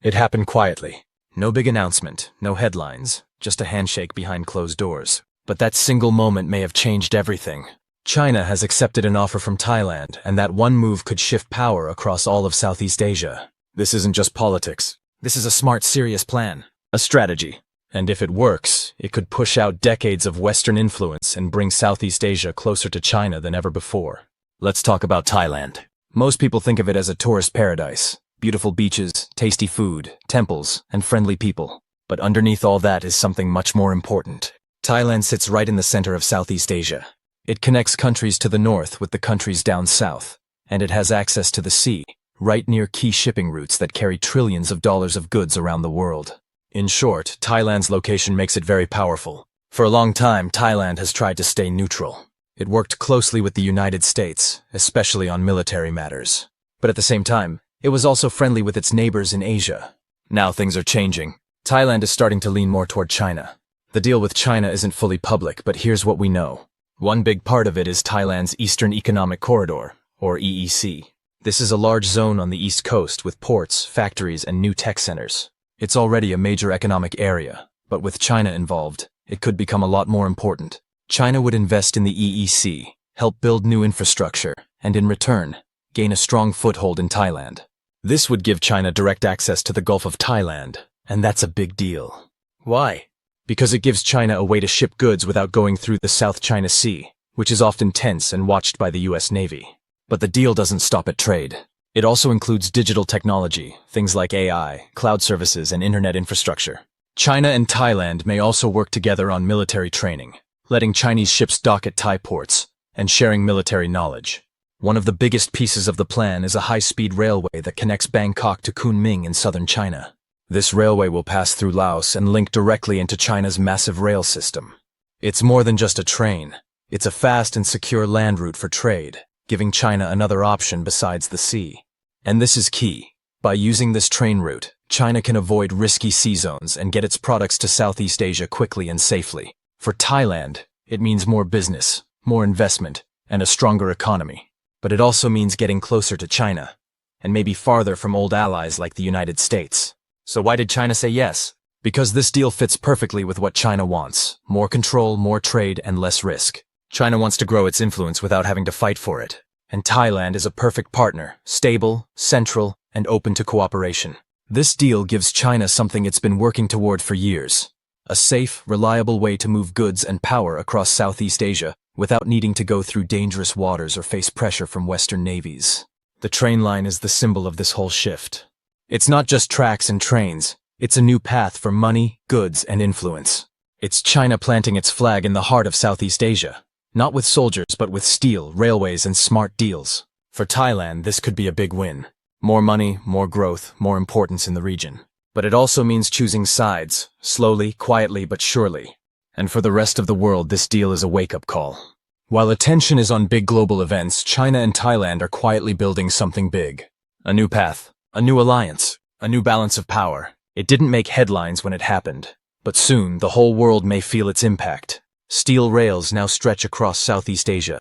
It happened quietly. No big announcement, no headlines, just a handshake behind closed doors. But that single moment may have changed everything. China has accepted an offer from Thailand, and that one move could shift power across all of Southeast Asia. This isn't just politics. This is a smart, serious plan. A strategy. And if it works, it could push out decades of Western influence and bring Southeast Asia closer to China than ever before. Let's talk about Thailand. Most people think of it as a tourist paradise. Beautiful beaches, tasty food, temples, and friendly people. But underneath all that is something much more important. Thailand sits right in the center of Southeast Asia. It connects countries to the north with the countries down south, and it has access to the sea, right near key shipping routes that carry trillions of dollars of goods around the world. In short, Thailand's location makes it very powerful. For a long time, Thailand has tried to stay neutral. It worked closely with the United States, especially on military matters. But at the same time, it was also friendly with its neighbors in Asia. Now things are changing. Thailand is starting to lean more toward China. The deal with China isn't fully public, but here's what we know. One big part of it is Thailand's Eastern Economic Corridor, or EEC. This is a large zone on the east coast with ports, factories, and new tech centers. It's already a major economic area, but with China involved, it could become a lot more important. China would invest in the EEC, help build new infrastructure, and in return, gain a strong foothold in Thailand. This would give China direct access to the Gulf of Thailand, and that's a big deal. Why? Because it gives China a way to ship goods without going through the South China Sea, which is often tense and watched by the US Navy. But the deal doesn't stop at trade. It also includes digital technology, things like AI, cloud services, and internet infrastructure. China and Thailand may also work together on military training, letting Chinese ships dock at Thai ports, and sharing military knowledge. One of the biggest pieces of the plan is a high-speed railway that connects Bangkok to Kunming in southern China. This railway will pass through Laos and link directly into China's massive rail system. It's more than just a train. It's a fast and secure land route for trade, giving China another option besides the sea. And this is key. By using this train route, China can avoid risky sea zones and get its products to Southeast Asia quickly and safely. For Thailand, it means more business, more investment, and a stronger economy. But it also means getting closer to China, and maybe farther from old allies like the United States. So why did China say yes? Because this deal fits perfectly with what China wants. More control, more trade, and less risk. China wants to grow its influence without having to fight for it. And Thailand is a perfect partner, stable, central, and open to cooperation. This deal gives China something it's been working toward for years. A safe, reliable way to move goods and power across Southeast Asia without needing to go through dangerous waters or face pressure from Western navies. The train line is the symbol of this whole shift. It's not just tracks and trains. It's a new path for money, goods, and influence. It's China planting its flag in the heart of Southeast Asia. Not with soldiers, but with steel, railways, and smart deals. For Thailand, this could be a big win. More money, more growth, more importance in the region. But it also means choosing sides, slowly, quietly, but surely. And for the rest of the world, this deal is a wake-up call. While attention is on big global events, China and Thailand are quietly building something big. A new path, a new alliance, a new balance of power. It didn't make headlines when it happened, but soon the whole world may feel its impact. Steel rails now stretch across Southeast Asia,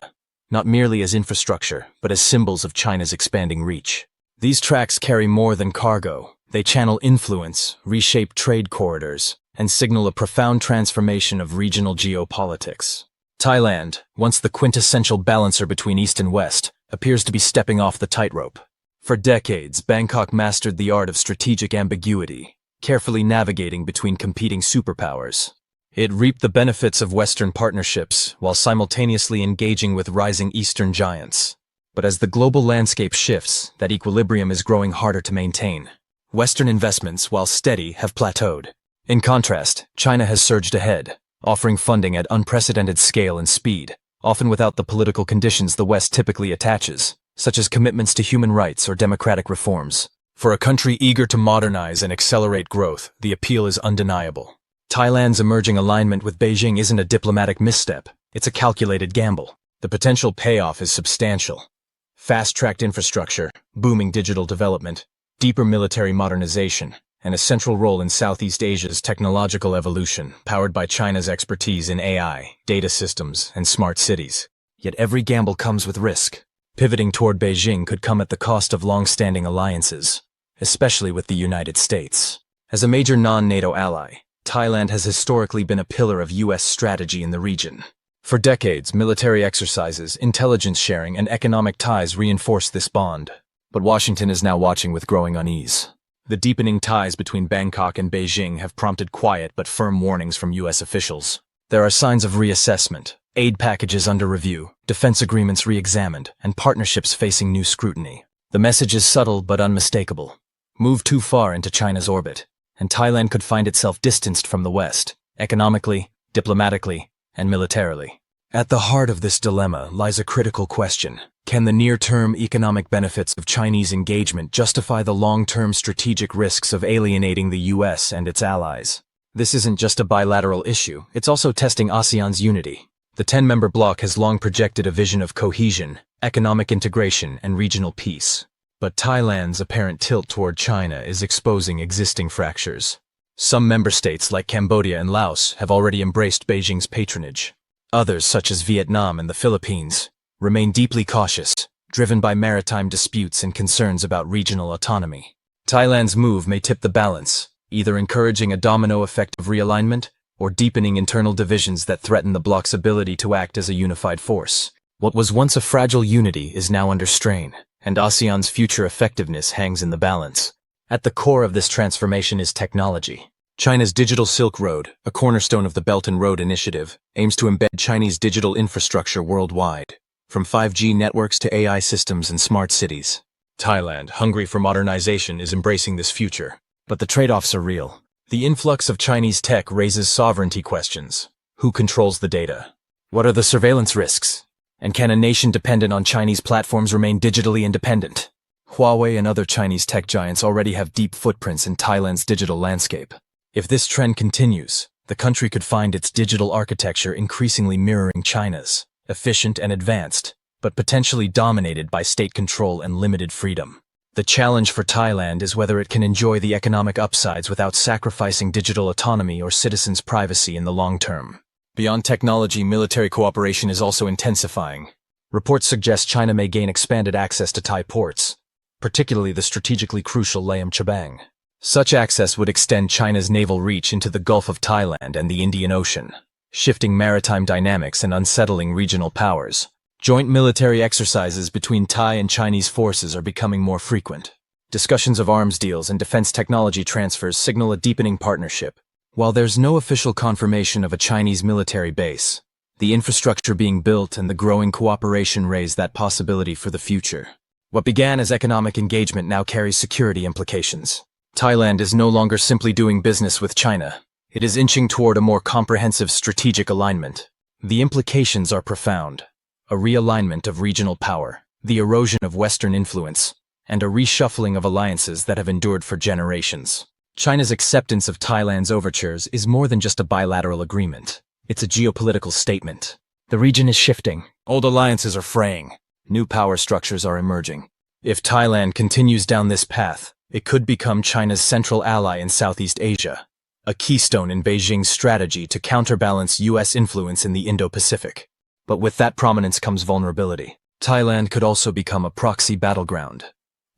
not merely as infrastructure, but as symbols of China's expanding reach. These tracks carry more than cargo. They channel influence, reshape trade corridors, and signal a profound transformation of regional geopolitics. Thailand, once the quintessential balancer between East and West, appears to be stepping off the tightrope. For decades, Bangkok mastered the art of strategic ambiguity, carefully navigating between competing superpowers. It reaped the benefits of Western partnerships while simultaneously engaging with rising Eastern giants. But as the global landscape shifts, that equilibrium is growing harder to maintain. Western investments, while steady, have plateaued. In contrast, China has surged ahead, offering funding at unprecedented scale and speed, often without the political conditions the West typically attaches, such as commitments to human rights or democratic reforms. For a country eager to modernize and accelerate growth, the appeal is undeniable. Thailand's emerging alignment with Beijing isn't a diplomatic misstep, it's a calculated gamble. The potential payoff is substantial. Fast-tracked infrastructure, booming digital development, deeper military modernization, and a central role in Southeast Asia's technological evolution, powered by China's expertise in AI, data systems, and smart cities. Yet every gamble comes with risk. Pivoting toward Beijing could come at the cost of long-standing alliances. especially with the United States. As a major non-NATO ally, Thailand has historically been a pillar of U.S. strategy in the region. For decades, military exercises, intelligence sharing, and economic ties reinforced this bond. But Washington is now watching with growing unease. The deepening ties between Bangkok and Beijing have prompted quiet but firm warnings from U.S. officials. There are signs of reassessment, aid packages under review, defense agreements re-examined, and partnerships facing new scrutiny. The message is subtle but unmistakable. Move too far into China's orbit, and Thailand could find itself distanced from the West, economically, diplomatically, and militarily. At the heart of this dilemma lies a critical question. Can the near-term economic benefits of Chinese engagement justify the long-term strategic risks of alienating the U.S. and its allies? This isn't just a bilateral issue, it's also testing ASEAN's unity. The 10-member bloc has long projected a vision of cohesion, economic integration, and regional peace. But Thailand's apparent tilt toward China is exposing existing fractures. Some member states, like Cambodia and Laos, have already embraced Beijing's patronage. Others, such as Vietnam and the Philippines, remain deeply cautious, driven by maritime disputes and concerns about regional autonomy. Thailand's move may tip the balance, either encouraging a domino effect of realignment or deepening internal divisions that threaten the bloc's ability to act as a unified force. What was once a fragile unity is now under strain, and ASEAN's future effectiveness hangs in the balance. At the core of this transformation is technology. China's Digital Silk Road, a cornerstone of the Belt and Road Initiative, aims to embed Chinese digital infrastructure worldwide, from 5G networks to AI systems and smart cities. Thailand, hungry for modernization, is embracing this future. But the trade-offs are real. The influx of Chinese tech raises sovereignty questions. Who controls the data? What are the surveillance risks? And can a nation dependent on Chinese platforms remain digitally independent? Huawei and other Chinese tech giants already have deep footprints in Thailand's digital landscape. If this trend continues, the country could find its digital architecture increasingly mirroring China's, efficient and advanced, but potentially dominated by state control and limited freedom. The challenge for Thailand is whether it can enjoy the economic upsides without sacrificing digital autonomy or citizens' privacy in the long term. Beyond technology, military cooperation is also intensifying. Reports suggest China may gain expanded access to Thai ports, particularly the strategically crucial Laem Chabang. Such access would extend China's naval reach into the Gulf of Thailand and the Indian Ocean, shifting maritime dynamics and unsettling regional powers. Joint military exercises between Thai and Chinese forces are becoming more frequent. Discussions of arms deals and defense technology transfers signal a deepening partnership. While there's no official confirmation of a Chinese military base, the infrastructure being built and the growing cooperation raise that possibility for the future. What began as economic engagement now carries security implications. Thailand is no longer simply doing business with China. It is inching toward a more comprehensive strategic alignment. The implications are profound. A realignment of regional power, the erosion of Western influence, and a reshuffling of alliances that have endured for generations. China's acceptance of Thailand's overtures is more than just a bilateral agreement. It's a geopolitical statement. The region is shifting. Old alliances are fraying. New power structures are emerging. If Thailand continues down this path, it could become China's central ally in Southeast Asia, a keystone in Beijing's strategy to counterbalance U.S. influence in the Indo-Pacific. But with that prominence comes vulnerability. Thailand could also become a proxy battleground,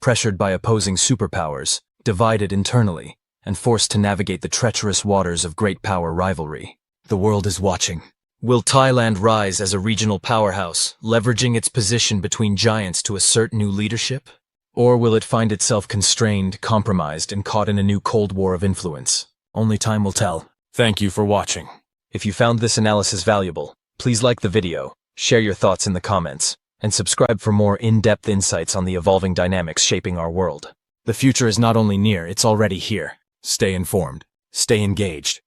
pressured by opposing superpowers, divided internally, and forced to navigate the treacherous waters of great power rivalry. The world is watching. Will Thailand rise as a regional powerhouse, leveraging its position between giants to assert new leadership? Or will it find itself constrained, compromised, and caught in a new Cold War of influence? Only time will tell. Thank you for watching. If you found this analysis valuable, please like the video, share your thoughts in the comments, and subscribe for more in-depth insights on the evolving dynamics shaping our world. The future is not only near, it's already here. Stay informed, stay engaged,